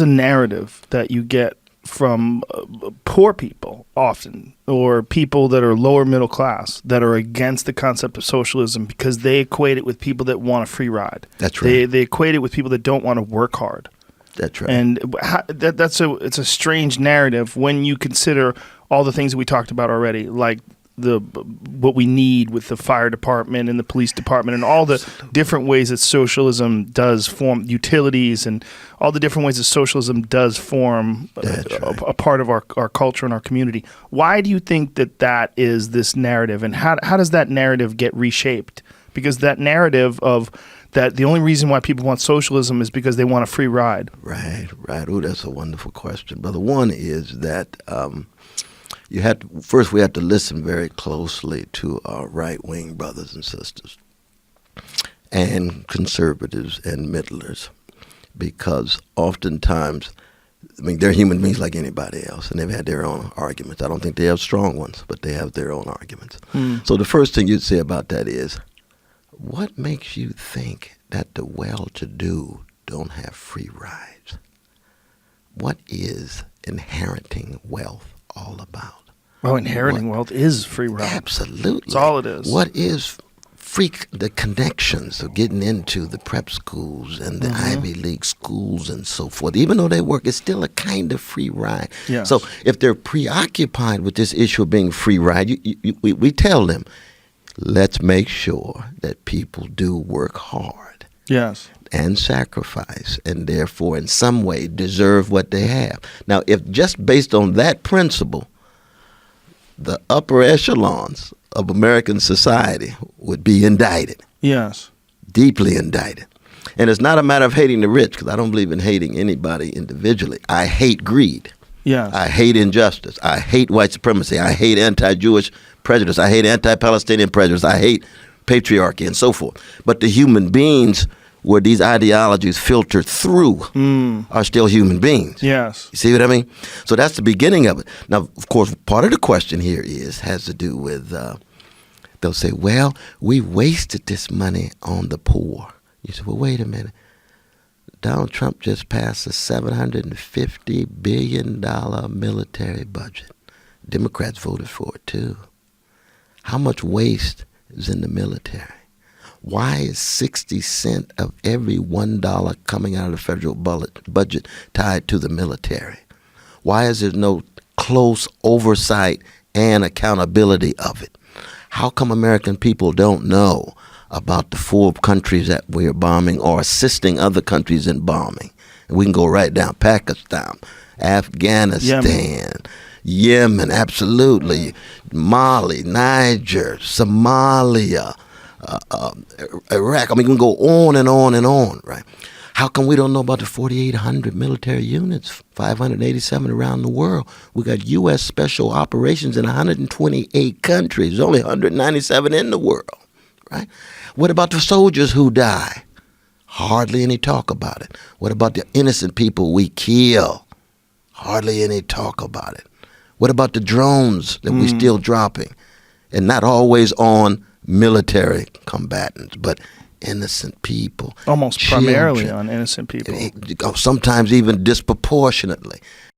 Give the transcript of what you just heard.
a narrative that you get from poor people often, or people that are lower middle class, that are against the concept of socialism because they equate it with people that want a free ride. That's right. They equate it with people that don't want to work hard. That's right. And it's a strange narrative when you consider all the things that we talked about already, like what we need with the fire department and the police department and all the different ways that socialism does form utilities, and all the different ways that socialism does form a part of our culture and our community. Why do you think that is this narrative, and how does that narrative get reshaped? Because that narrative of that the only reason why people want socialism is because they want a free ride. Right. Oh, that's a wonderful question, brother. One is that we had to listen very closely to our right-wing brothers and sisters and conservatives and middlers, because oftentimes, they're human beings like anybody else, and they've had their own arguments. I don't think they have strong ones, but they have their own arguments. So the first thing you'd say about that is, what makes you think that the well-to-do don't have free rides? What is inheriting wealth all about? Well, inheriting wealth is free ride. Absolutely. That's all it is. What is the connections of getting into the prep schools and the Ivy League schools and so forth? Even though they work, it's still a kind of free ride. Yes. So if they're preoccupied with this issue of being free ride, we tell them, let's make sure that people do work hard. Yes. And sacrifice, and therefore in some way deserve what they have. Now, if just based on that principle, the upper echelons of American society would be indicted. Yes. Deeply indicted. And it's not a matter of hating the rich, because I don't believe in hating anybody individually. I hate greed. Yes. I hate injustice. I hate white supremacy. I hate anti-Jewish prejudice. I hate anti-Palestinian prejudice. I hate patriarchy and so forth. But the human beings where these ideologies filter through are still human beings. Yes. You see what I mean? So that's the beginning of it. Now, of course, part of the question here has to do with, they'll say, well, we wasted this money on the poor. You say, well, wait a minute. Donald Trump just passed a $750 billion military budget. Democrats voted for it, too. How much waste is in the military? Why is 60 cents of every $1 coming out of the federal budget tied to the military? Why is there no close oversight and accountability of it? How come American people don't know about the 4 countries that we're bombing or assisting other countries in bombing? And we can go right down: Pakistan, Afghanistan, Yemen, absolutely, Mali, Niger, Somalia, Iraq. We can go on and on and on, right? How come we don't know about the 4,800 military units, 587 around the world? We got U.S. special operations in 128 countries, only 197 in the world, right? What about the soldiers who die? Hardly any talk about it. What about the innocent people we kill? Hardly any talk about it. What about the drones that we're still dropping? And not always on military combatants, but innocent people. Almost children, primarily on innocent people. Sometimes even disproportionately.